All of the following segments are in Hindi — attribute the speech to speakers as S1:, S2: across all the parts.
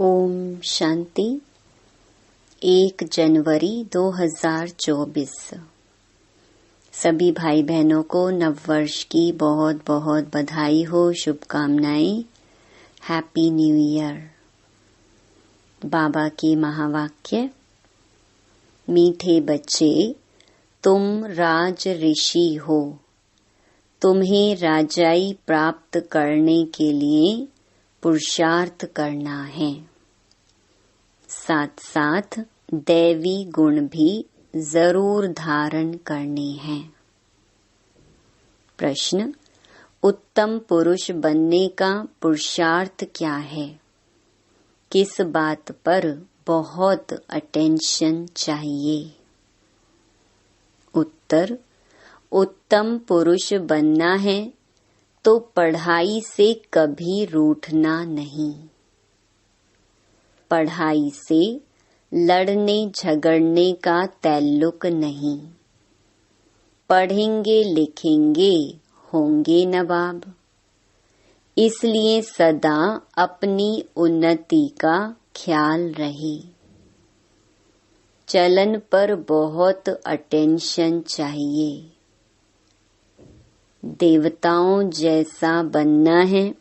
S1: ओम शांति। 1 जनवरी 2024। सभी भाई बहनों को नववर्ष की बहुत बहुत बधाई हो, शुभकामनाएं। Happy new year. बाबा की महावाक्य। मीठे बच्चे, तुम राज ऋषि हो। तुम्हें राजाई प्राप्त करने के लिए पुरुषार्थ करना है। साथ साथ दैवी गुण भी जरूर धारण करने हैं। प्रश्न: उत्तम पुरुष बनने का पुरुषार्थ क्या है? किस बात पर बहुत अटेंशन चाहिए? उत्तर: उत्तम पुरुष बनना है तो पढ़ाई से कभी रूठना नहीं। पढ़ाई से लड़ने झगड़ने का ताल्लुक नहीं। पढ़ेंगे लिखेंगे होंगे नवाब। इसलिए सदा अपनी उन्नति का ख्याल रहे। चलन पर बहुत अटेंशन चाहिए। देवताओं जैसा बनना है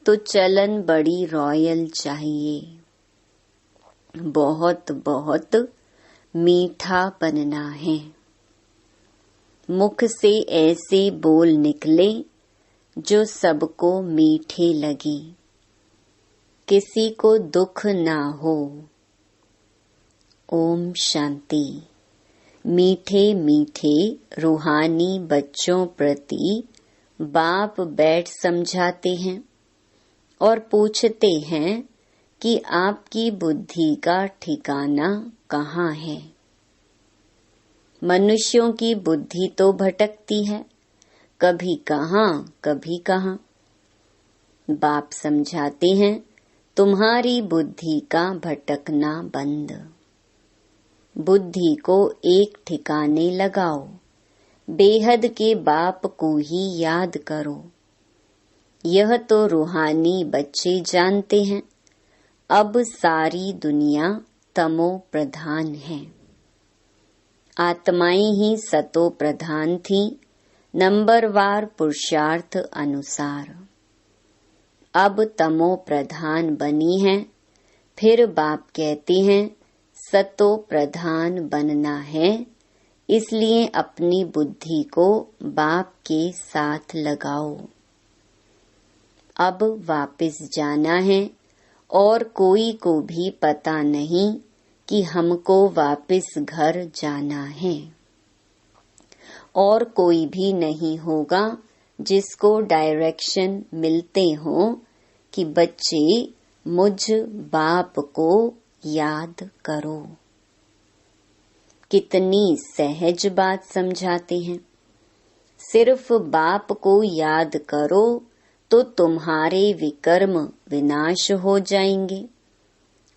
S1: तो चलन बड़ी रॉयल चाहिए। बहुत बहुत मीठा बनना है। मुख से ऐसे बोल निकले जो सबको मीठे लगे, किसी को दुख ना हो। ओम शांति। मीठे मीठे रूहानी बच्चों प्रति बाप बैठ समझाते हैं और पूछते हैं कि आपकी बुद्धि का ठिकाना कहाँ है। मनुष्यों की बुद्धि तो भटकती है, कभी कहाँ कभी कहाँ। बाप समझाते हैं, तुम्हारी बुद्धि का भटकना बंद। बुद्धि को एक ठिकाने लगाओ। बेहद के बाप को ही याद करो। यह तो रूहानी बच्चे जानते हैं। अब सारी दुनिया तमो प्रधान है। आत्माएं ही सतो प्रधान थी, नंबरवार पुरुषार्थ अनुसार। अब तमो प्रधान बनी है। फिर बाप कहते हैं, सतो प्रधान बनना है, इसलिए अपनी बुद्धि को बाप के साथ लगाओ। अब वापस जाना है और कोई को भी पता नहीं कि हमको वापस घर जाना है। और कोई भी नहीं होगा जिसको डायरेक्शन मिलते हो कि बच्चे मुझ बाप को याद करो। कितनी सहज बात समझाते हैं। सिर्फ बाप को याद करो तो तुम्हारे विकर्म विनाश हो जाएंगे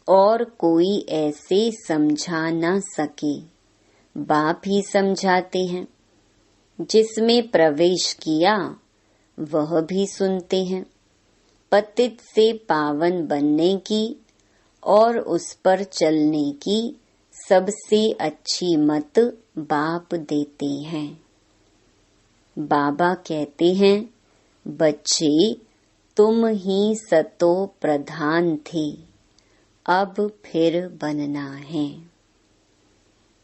S1: और कोई ऐसे समझा न सके। बाप ही समझाते हैं। जिसमें प्रवेश किया वह भी सुनते हैं। पतित से पावन बनने की और उस पर चलने की सबसे अच्छी मत बाप देते हैं। बाबा कहते हैं, बच्चे तुम ही सतो प्रधान थे, अब फिर बनना है।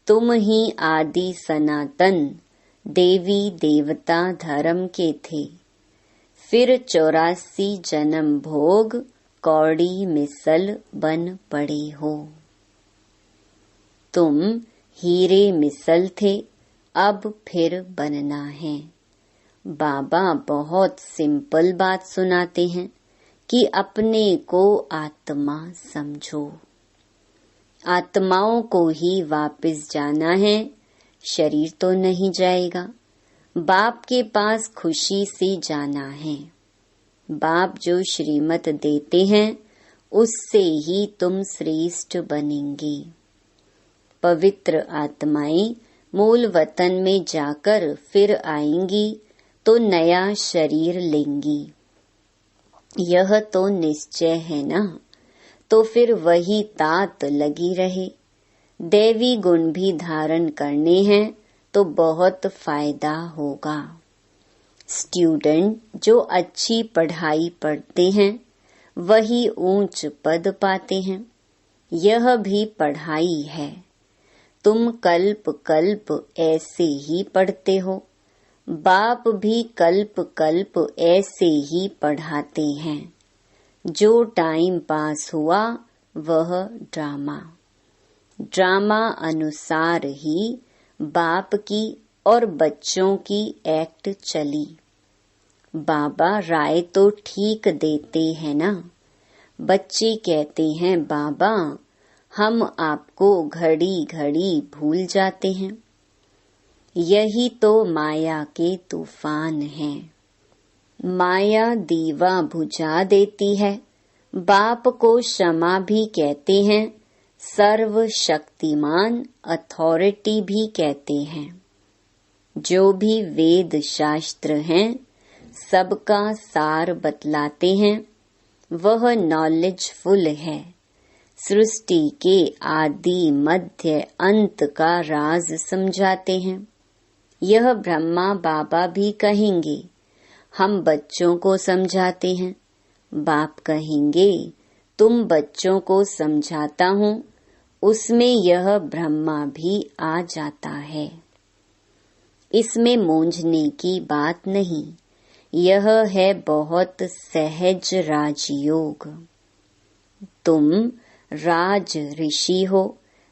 S1: तुम ही आदि सनातन देवी देवता धर्म के थे। फिर 84 जन्म भोग कौड़ी मिसल बन पड़े हो। तुम हीरे मिसल थे, अब फिर बनना है। बाबा बहुत सिंपल बात सुनाते हैं कि अपने को आत्मा समझो। आत्माओं को ही वापस जाना है, शरीर तो नहीं जाएगा। बाप के पास खुशी से जाना है। बाप जो श्रीमत देते हैं उससे ही तुम श्रेष्ठ बनेंगे। पवित्र आत्माएं मूल वतन में जाकर फिर आएंगी तो नया शरीर लेंगी। यह तो निश्चय है ना। तो फिर वही तात लगी रहे। दैवी गुण भी धारण करने हैं तो बहुत फायदा होगा। स्टूडेंट जो अच्छी पढ़ाई पढ़ते हैं वही ऊंच पद पाते हैं। यह भी पढ़ाई है। तुम कल्प कल्प ऐसे ही पढ़ते हो। बाप भी कल्प कल्प ऐसे ही पढ़ाते हैं। जो टाइम पास हुआ वह ड्रामा। ड्रामा अनुसार ही बाप की और बच्चों की एक्ट चली। बाबा राय तो ठीक देते हैं ना। बच्चे कहते हैं बाबा हम आपको घड़ी घड़ी भूल जाते हैं। यही तो माया के तूफान हैं। माया दीवा बुझा देती है। बाप को क्षमा भी कहते हैं, सर्वशक्तिमान अथॉरिटी भी कहते हैं। जो भी वेद शास्त्र हैं सबका सार बतलाते हैं। वह नॉलेजफुल है। सृष्टि के आदि मध्य अंत का राज समझाते हैं। यह ब्रह्मा बाबा भी कहेंगे हम बच्चों को समझाते हैं। बाप कहेंगे तुम बच्चों को समझाता हूँ। उसमें यह ब्रह्मा भी आ जाता है। इसमें मूंझने की बात नहीं। यह है बहुत सहज राजयोग। तुम राज ऋषि हो।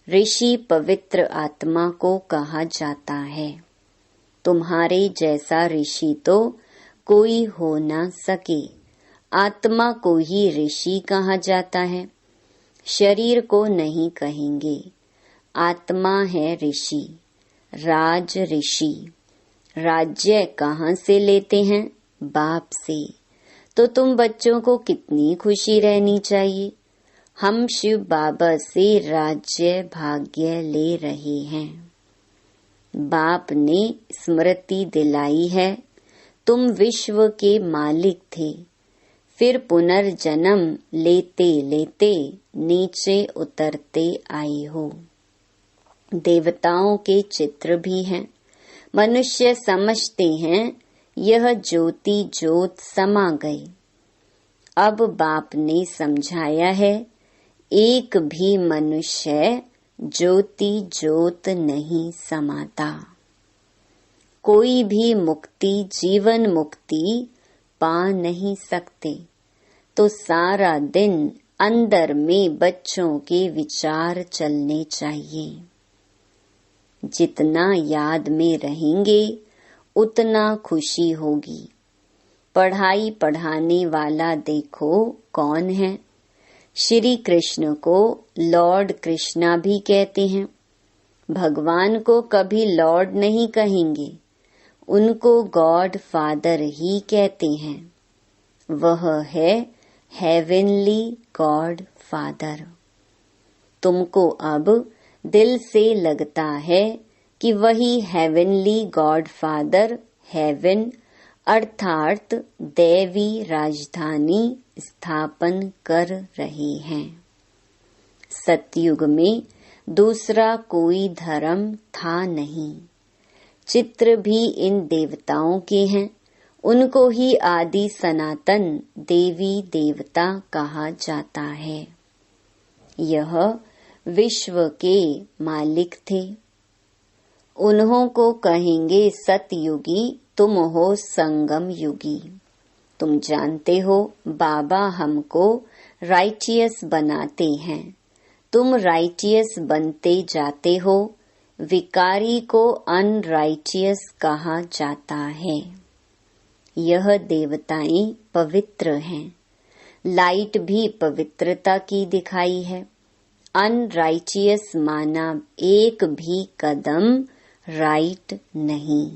S1: ऋषि पवित्र आत्मा को कहा जाता है। तुम्हारे जैसा ऋषि तो कोई हो न सके। आत्मा को ही ऋषि कहा जाता है। शरीर को नहीं कहेंगे। आत्मा है ऋषि, राज ऋषि। राज्य कहाँ से लेते हैं? बाप से। तो तुम बच्चों को कितनी खुशी रहनी चाहिए। हम शिव बाबा से राज्य भाग्य ले रहे हैं। बाप ने स्मृति दिलाई है तुम विश्व के मालिक थे। फिर पुनर्जन्म लेते लेते नीचे उतरते आए हो। देवताओं के चित्र भी हैं। मनुष्य समझते हैं यह ज्योति ज्योत समा गई। अब बाप ने समझाया है एक भी मनुष्य ज्योति ज्योत नहीं समाता। कोई भी मुक्ति जीवन मुक्ति पा नहीं सकते। तो सारा दिन अंदर में बच्चों के विचार चलने चाहिए। जितना याद में रहेंगे उतना खुशी होगी। पढ़ाई पढ़ाने वाला देखो कौन है। श्री कृष्ण को लॉर्ड कृष्णा भी कहते हैं। भगवान को कभी लॉर्ड नहीं कहेंगे। उनको गॉड फादर ही कहते हैं। वह है हेवनली गॉड फादर। तुमको अब दिल से लगता है कि वही हेवनली गॉड फादर हेवन अर्थात दैवी राजधानी स्थापन कर रहे हैं। सतयुग में दूसरा कोई धर्म था नहीं। चित्र भी इन देवताओं के हैं। उनको ही आदि सनातन देवी देवता कहा जाता है। यह विश्व के मालिक थे। उन्हों को कहेंगे सतयुगी, तुम हो संगम युगी। तुम जानते हो बाबा हमको राइटियस बनाते हैं। तुम राइटियस बनते जाते हो। विकारी को अनराइटियस कहा जाता है। यह देवताएं पवित्र हैं। लाइट भी पवित्रता की दिखाई है। अनराइटियस माना एक भी कदम राइट नहीं।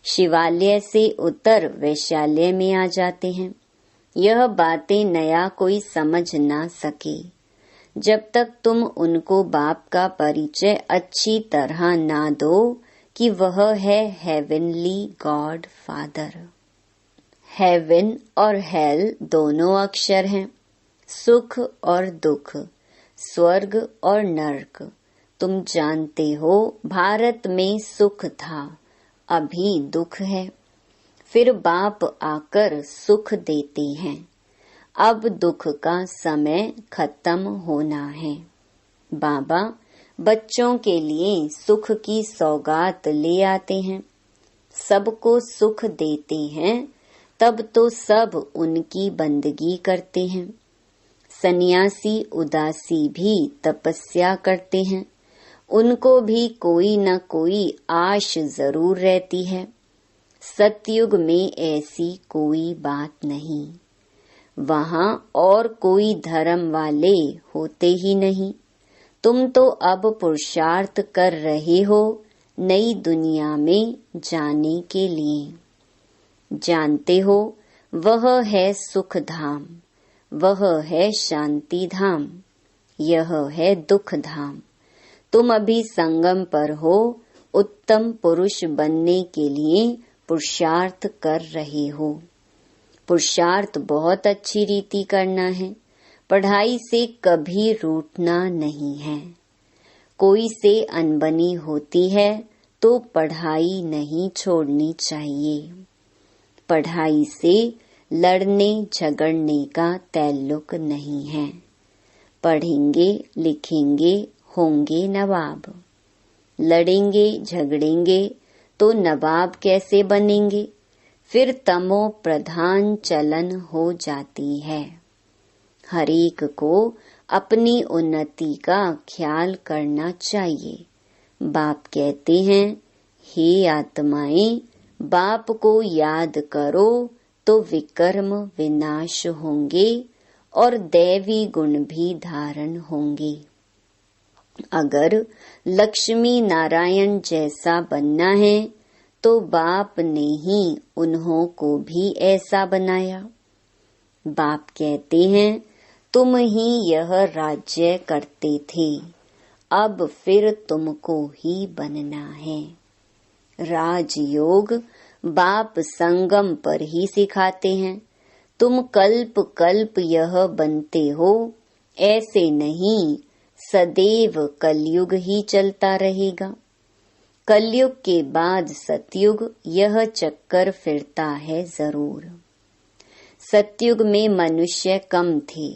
S1: शिवालय से उतर वैशाल्य में आ जाते हैं। यह बातें नया कोई समझ ना सके। जब तक तुम उनको बाप का परिचय अच्छी तरह ना दो कि वह है हेवनली गॉड फादर। हेवन और हेल दोनों अक्षर हैं। सुख और दुख, स्वर्ग और नरक। तुम जानते हो भारत में सुख था, अभी दुख है। फिर बाप आकर सुख देते हैं, अब दुख का समय खत्म होना है। बाबा बच्चों के लिए सुख की सौगात ले आते हैं, सबको सुख देते हैं, तब तो सब उनकी बंदगी करते हैं। सन्यासी उदासी भी तपस्या करते हैं, उनको भी कोई न कोई आश जरूर रहती है। सतयुग में ऐसी कोई बात नहीं, वहाँ और कोई धर्म वाले होते ही नहीं। तुम तो अब पुरुषार्थ कर रहे हो नई दुनिया में जाने के लिए। जानते हो वह है सुख धाम, वह है शांति धाम, यह है दुख धाम। तुम अभी संगम पर हो, उत्तम पुरुष बनने के लिए पुरुषार्थ कर रहे हो। पुरुषार्थ बहुत अच्छी रीति करना है, पढ़ाई से कभी रूठना नहीं है। कोई से अनबनी होती है तो पढ़ाई नहीं छोड़नी चाहिए। पढ़ाई से लड़ने झगड़ने का ताल्लुक नहीं है। पढ़ेंगे लिखेंगे होंगे नवाब, लड़ेंगे झगड़ेंगे तो नवाब कैसे बनेंगे? फिर तमो प्रधान चलन हो जाती है। हरेक को अपनी उन्नति का ख्याल करना चाहिए। बाप कहते हैं, हे आत्माएं, बाप को याद करो तो विकर्म विनाश होंगे और दैवी गुण भी धारण होंगे। अगर लक्ष्मी नारायण जैसा बनना है तो बाप ने ही उन्हों को भी ऐसा बनाया। बाप कहते हैं, तुम ही यह राज्य करते थे, अब फिर तुमको ही बनना है। राजयोग बाप संगम पर ही सिखाते हैं। तुम कल्प कल्प यह बनते हो, ऐसे नहीं, सदैव कलयुग ही चलता रहेगा। कलयुग के बाद सतयुग, यह चक्कर फिरता है जरूर। सतयुग में मनुष्य कम थे,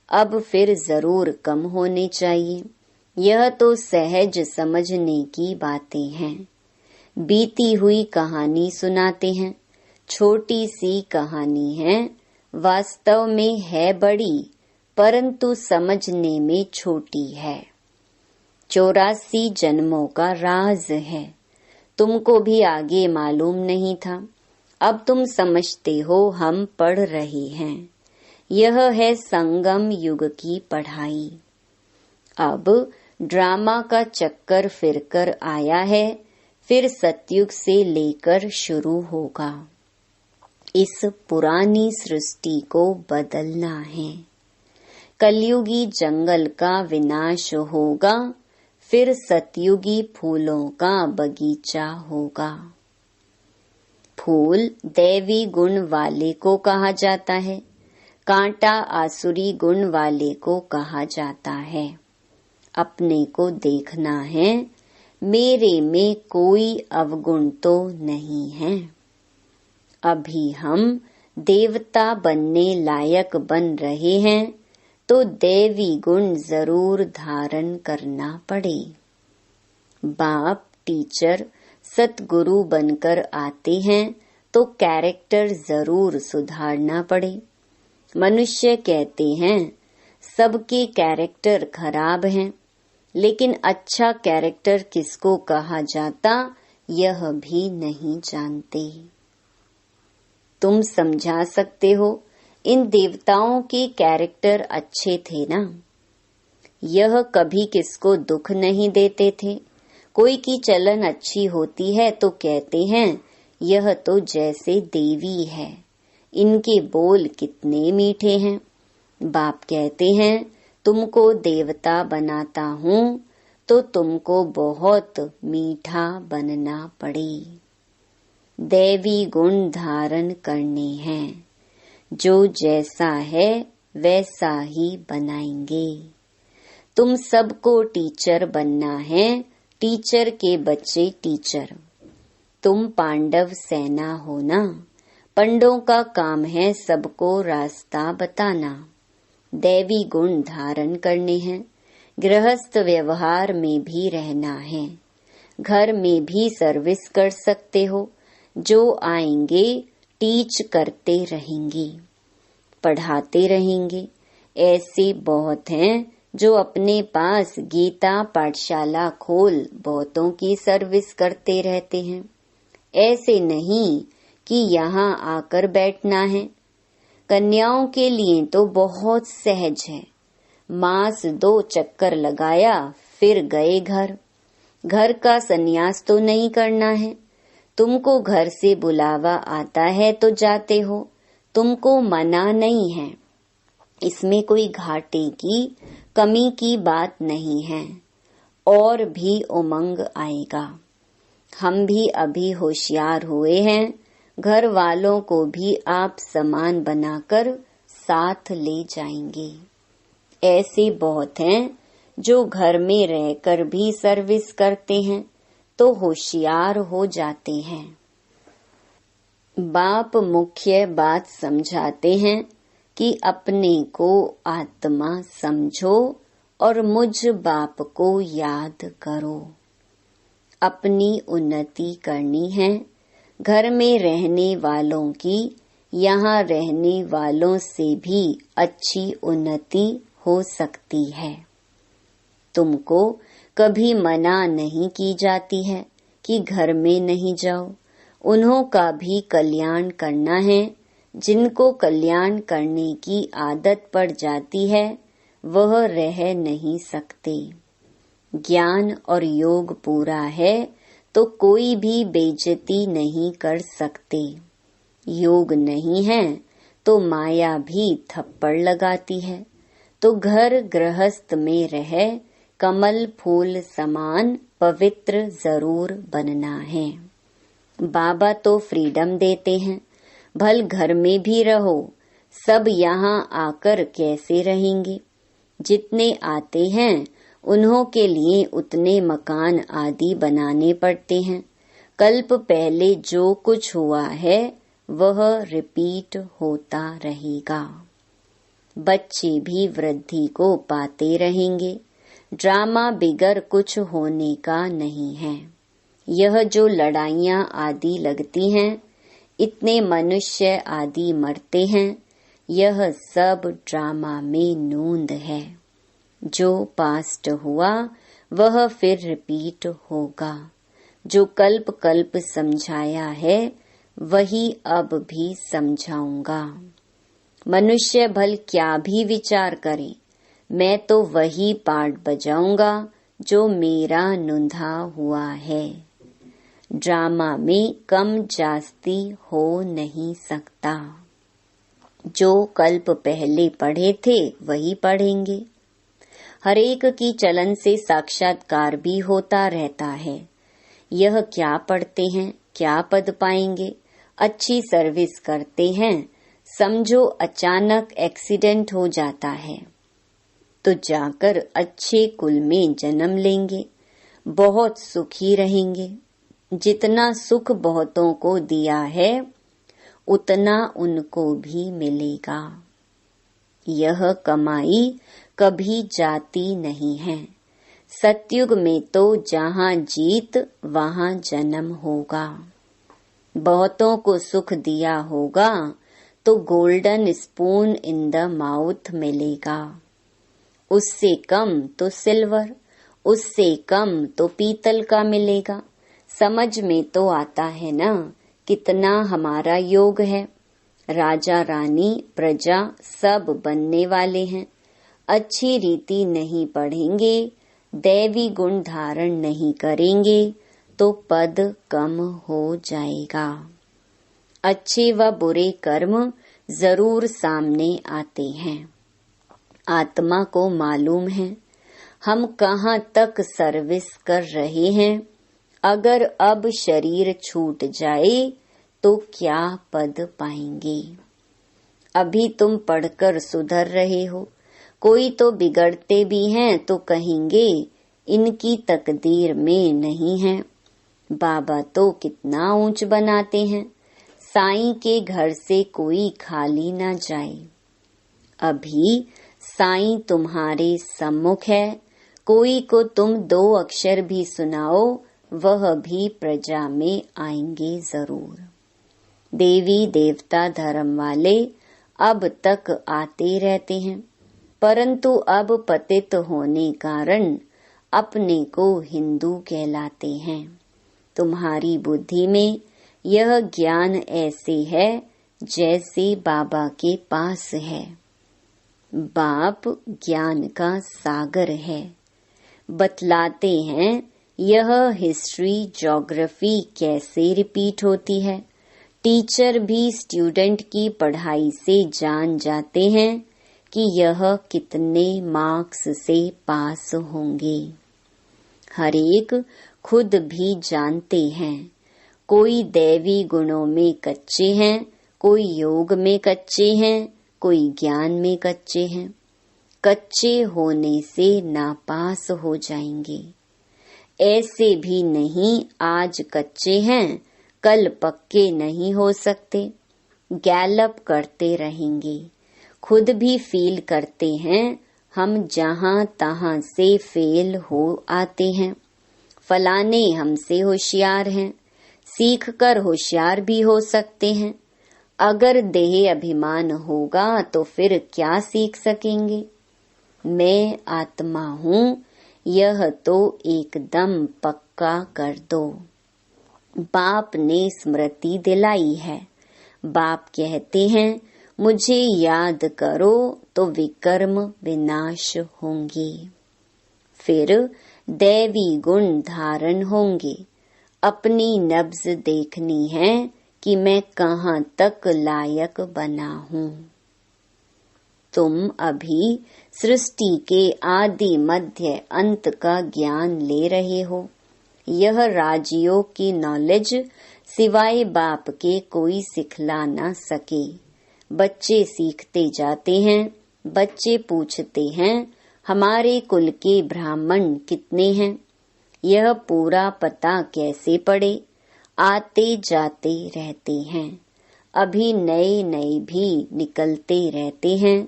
S1: अब फिर जरूर कम होने चाहिए। यह तो सहज समझने की बातें हैं। बीती हुई कहानी सुनाते हैं, छोटी सी कहानी है, वास्तव में है बड़ी, परंतु समझने में छोटी है। 84 जन्मों का राज है, तुमको भी आगे मालूम नहीं था, अब तुम समझते हो। हम पढ़ रहे हैं, यह है संगम युग की पढ़ाई। अब ड्रामा का चक्कर फिरकर आया है, फिर सतयुग से लेकर शुरू होगा। इस पुरानी सृष्टि को बदलना है। कलयुगी जंगल का विनाश होगा, फिर सतयुगी फूलों का बगीचा होगा। फूल दैवी गुण वाले को कहा जाता है, कांटा आसुरी गुण वाले को कहा जाता है। अपने को देखना है, मेरे में कोई अवगुण तो नहीं है। अभी हम देवता बनने लायक बन रहे हैं, तो दैवी गुण जरूर धारण करना पड़े। बाप टीचर सतगुरु बनकर आते हैं तो कैरेक्टर जरूर सुधारना पड़े। मनुष्य कहते हैं सबके कैरेक्टर खराब हैं, लेकिन अच्छा कैरेक्टर किसको कहा जाता यह भी नहीं जानते। तुम समझा सकते हो, इन देवताओं के कैरेक्टर अच्छे थे ना, यह कभी किसको दुख नहीं देते थे। कोई की चलन अच्छी होती है तो कहते हैं यह तो जैसे देवी है, इनके बोल कितने मीठे हैं। बाप कहते हैं तुमको देवता बनाता हूँ तो तुमको बहुत मीठा बनना पड़े। दैवी गुण धारण करने हैं, जो जैसा है वैसा ही बनाएंगे। तुम सबको टीचर बनना है, टीचर के बच्चे टीचर। तुम पांडव सेना हो ना, पंडों का काम है सबको रास्ता बताना। दैवी गुण धारण करने हैं, गृहस्थ व्यवहार में भी रहना है। घर में भी सर्विस कर सकते हो, जो आएंगे टीच करते रहेंगे, पढ़ाते रहेंगे। ऐसे बहुत हैं जो अपने पास गीता पाठशाला खोल बहुतों की सर्विस करते रहते हैं। ऐसे नहीं कि यहाँ आकर बैठना है। कन्याओं के लिए तो बहुत सहज है, मास 2 चक्कर लगाया फिर गए घर। घर का संन्यास तो नहीं करना है। तुमको घर से बुलावा आता है तो जाते हो, तुमको मना नहीं है। इसमें कोई घाटे की कमी की बात नहीं है। और भी उमंग आएगा। हम भी अभी होशियार हुए हैं, घर वालों को भी आप समान बनाकर साथ ले जाएंगे। ऐसे बहुत हैं जो घर में रहकर भी सर्विस करते हैं तो होशियार हो जाते हैं। बाप मुख्य बात समझाते हैं कि अपने को आत्मा समझो और मुझ बाप को याद करो। अपनी उन्नति करनी है। घर में रहने वालों की यहाँ रहने वालों से भी अच्छी उन्नति हो सकती है। तुमको कभी मना नहीं की जाती है कि घर में नहीं जाओ। उन्हों का भी कल्याण करना है। जिनको कल्याण करने की आदत पड़ जाती है वह रह नहीं सकते। ज्ञान और योग पूरा है तो कोई भी बेइज्जती नहीं कर सकते। योग नहीं है तो माया भी थप्पड़ लगाती है। तो घर गृहस्थ में रह कमल फूल समान पवित्र जरूर बनना है। बाबा तो फ्रीडम देते हैं, भल घर में भी रहो। सब यहाँ आकर कैसे रहेंगे? जितने आते हैं उन्हों के लिए उतने मकान आदि बनाने पड़ते हैं। कल्प पहले जो कुछ हुआ है वह रिपीट होता रहेगा। बच्चे भी वृद्धि को पाते रहेंगे। ड्रामा बिगर कुछ होने का नहीं है। यह जो लड़ाइयाँ आदि लगती हैं, इतने मनुष्य आदि मरते हैं, यह सब ड्रामा में नूंद है। जो पास्ट हुआ वह फिर रिपीट होगा। जो कल्प कल्प समझाया है वही अब भी समझाऊंगा। मनुष्य भल क्या भी विचार करे, मैं तो वही पार्ट बजाऊंगा जो मेरा नुंधा हुआ है। ड्रामा में कम जास्ती हो नहीं सकता। जो कल्प पहले पढ़े थे वही पढ़ेंगे। हरेक की चलन से साक्षात्कार भी होता रहता है। यह क्या पढ़ते हैं, क्या पद पाएंगे, अच्छी सर्विस करते हैं, समझो अचानक एक्सीडेंट हो जाता है तो जाकर अच्छे कुल में जन्म लेंगे, बहुत सुखी रहेंगे। जितना सुख बहुतों को दिया है उतना उनको भी मिलेगा। यह कमाई कभी जाती नहीं है। सतयुग में तो जहाँ जीत वहाँ जन्म होगा। बहुतों को सुख दिया होगा तो golden spoon in the mouth मिलेगा। उससे कम तो सिल्वर, उससे कम तो पीतल का मिलेगा। समझ में तो आता है ना कितना हमारा योग है। राजा रानी प्रजा सब बनने वाले हैं। अच्छी रीति नहीं पढ़ेंगे, दैवी गुण धारण नहीं करेंगे तो पद कम हो जाएगा। अच्छे व बुरे कर्म जरूर सामने आते हैं। आत्मा को मालूम है हम कहाँ तक सर्विस कर रहे हैं। अगर अब शरीर छूट जाए तो क्या पद पाएंगे। अभी तुम पढ़कर सुधर रहे हो, कोई तो बिगड़ते भी हैं तो कहेंगे इनकी तकदीर में नहीं है। बाबा तो कितना ऊंच बनाते हैं, साईं के घर से कोई खाली ना जाए। अभी साईं तुम्हारे सम्मुख है, कोई को तुम 2 अक्षर भी सुनाओ, वह भी प्रजा में आएंगे जरूर। देवी देवता धर्म वाले अब तक आते रहते हैं, परंतु अब पतित होने कारण अपने को हिंदू कहलाते हैं। तुम्हारी बुद्धि में यह ज्ञान ऐसे है जैसे बाबा के पास है। बाप ज्ञान का सागर है। बतलाते हैं यह हिस्ट्री ज्योग्राफी कैसे रिपीट होती है। टीचर भी स्टूडेंट की पढ़ाई से जान जाते हैं कि यह कितने मार्क्स से पास होंगे। हर एक खुद भी जानते हैं, कोई दैवी गुणों में कच्चे हैं, कोई योग में कच्चे हैं, कोई ज्ञान में कच्चे हैं। कच्चे होने से नापास हो जाएंगे। ऐसे भी नहीं आज कच्चे हैं कल पक्के नहीं हो सकते। गैलप करते रहेंगे। खुद भी फील करते हैं हम जहां तहां से फेल हो आते हैं। फलाने हमसे होशियार हैं, सीख कर होशियार भी हो सकते हैं। अगर देह अभिमान होगा तो फिर क्या सीख सकेंगे। मैं आत्मा हूँ यह तो एकदम पक्का कर दो। बाप ने स्मृति दिलाई है। बाप कहते हैं मुझे याद करो तो विकर्म विनाश होंगे, फिर दैवी गुण धारण होंगे। अपनी नब्ज देखनी है कि मैं कहाँ तक लायक बना हूँ। तुम अभी सृष्टि के आदि मध्य अंत का ज्ञान ले रहे हो। यह राजयोग की नॉलेज सिवाय बाप के कोई सिखला ना सके। बच्चे सीखते जाते हैं। बच्चे पूछते हैं हमारे कुल के ब्राह्मण कितने हैं। यह पूरा पता कैसे पड़े। आते जाते रहते हैं। अभी नए नए भी निकलते रहते हैं।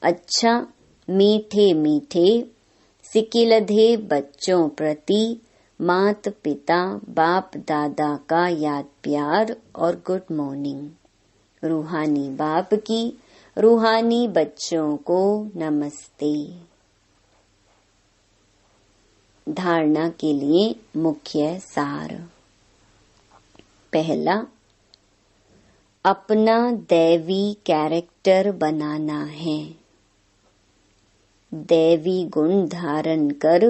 S1: अच्छा मीठे मीठे सिकिलधे बच्चों प्रति मात पिता बाप दादा का याद प्यार और गुड मॉर्निंग। रूहानी बाप की रूहानी बच्चों को नमस्ते। धारणा के लिए मुख्य सार। पहला, अपना दैवी कैरेक्टर बनाना है। दैवी गुण धारण कर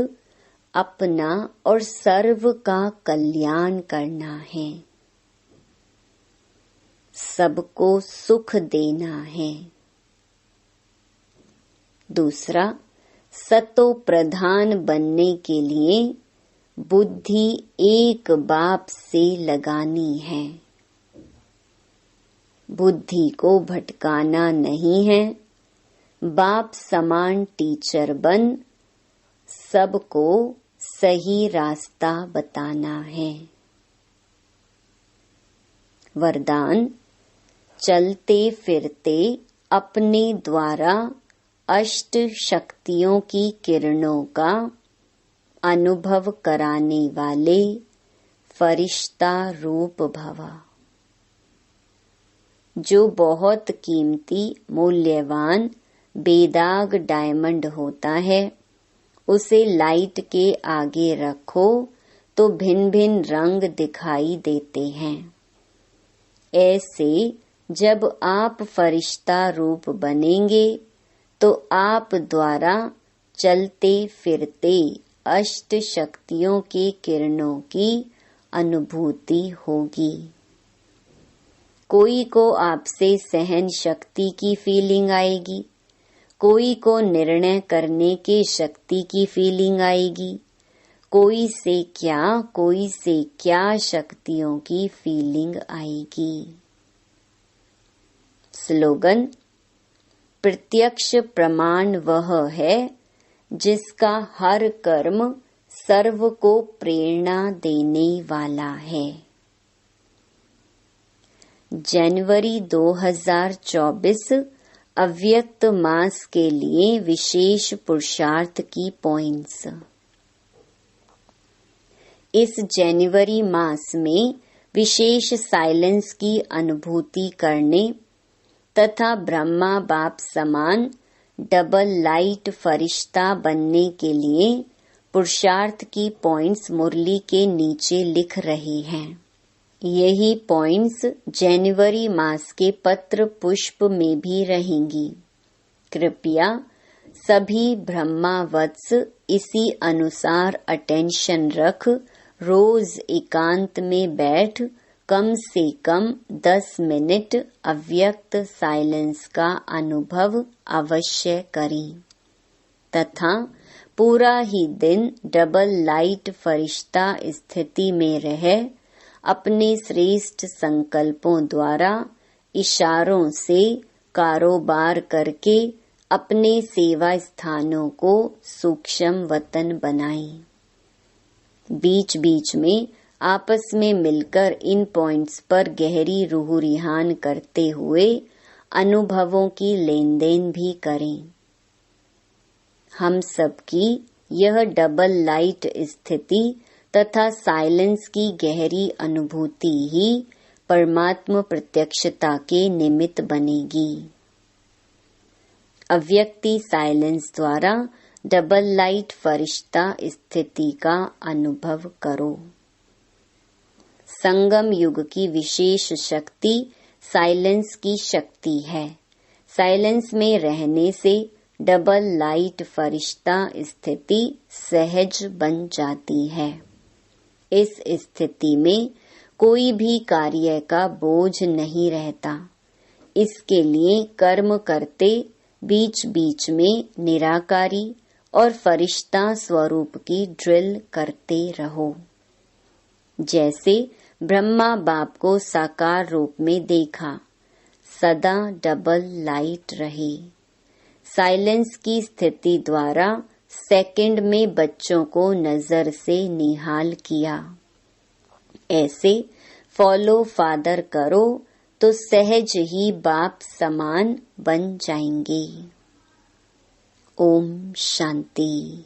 S1: अपना और सर्व का कल्याण करना है। सबको सुख देना है। दूसरा, सतो प्रधान बनने के लिए बुद्धि एक बाप से लगानी है। बुद्धि को भटकाना नहीं है। बाप समान टीचर बन सबको सही रास्ता बताना है। वरदान, चलते फिरते अपने द्वारा अष्ट शक्तियों की किरणों का अनुभव कराने वाले फरिश्ता रूप भवा। जो बहुत कीमती मूल्यवान बेदाग डायमंड होता है, उसे लाइट के आगे रखो तो भिन्न भिन्न रंग दिखाई देते हैं। ऐसे जब आप फरिश्ता रूप बनेंगे तो आप द्वारा चलते फिरते अष्ट शक्तियों की किरणों की अनुभूति होगी। कोई को आपसे सहन शक्ति की फीलिंग आएगी, कोई को निर्णय करने की शक्ति की फीलिंग आएगी, कोई से क्या शक्तियों की फीलिंग आएगी। स्लोगन, प्रत्यक्ष प्रमाण वह है जिसका हर कर्म सर्व को प्रेरणा देने वाला है। जनवरी 2024 अव्यक्त मास के लिए विशेष पुरुषार्थ की पॉइंट्स। इस जनवरी मास में विशेष साइलेंस की अनुभूति करने तथा ब्रह्मा बाप समान डबल लाइट फरिश्ता बनने के लिए पुरुषार्थ की पॉइंट्स मुरली के नीचे लिख रहे हैं। यही पॉइंट्स जनवरी मास के पत्र पुष्प में भी रहेंगी। कृपया सभी ब्रह्मा वत्स इसी अनुसार अटेंशन रख रोज एकांत में बैठ कम से कम 10 मिनट अव्यक्त साइलेंस का अनुभव अवश्य करें तथा पूरा ही दिन डबल लाइट फरिश्ता स्थिति में रह अपने श्रेष्ठ संकल्पों द्वारा इशारों से कारोबार करके अपने सेवा स्थानों को सूक्ष्म वतन बनाएं। बीच बीच में आपस में मिलकर इन पॉइंट्स पर गहरी रूह रिहान करते हुए अनुभवों की लेन देन भी करें। हम सबकी यह डबल लाइट स्थिति तथा साइलेंस की गहरी अनुभूति ही परमात्म प्रत्यक्षता के निमित्त बनेगी। अव्यक्ति साइलेंस द्वारा डबल लाइट फरिश्ता स्थिति का अनुभव करो। संगम युग की विशेष शक्ति साइलेंस की शक्ति है। साइलेंस में रहने से डबल लाइट फरिश्ता स्थिति सहज बन जाती है। इस स्थिति में कोई भी कार्य का बोझ नहीं रहता। इसके लिए कर्म करते बीच बीच में निराकारी और फरिश्ता स्वरूप की ड्रिल करते रहो। जैसे ब्रह्मा बाप को साकार रूप में देखा, सदा डबल लाइट रहे। साइलेंस की स्थिति द्वारा सेकंड में बच्चों को नजर से निहाल किया। ऐसे फॉलो फादर करो तो सहज ही बाप समान बन जाएंगे। ओम शांति।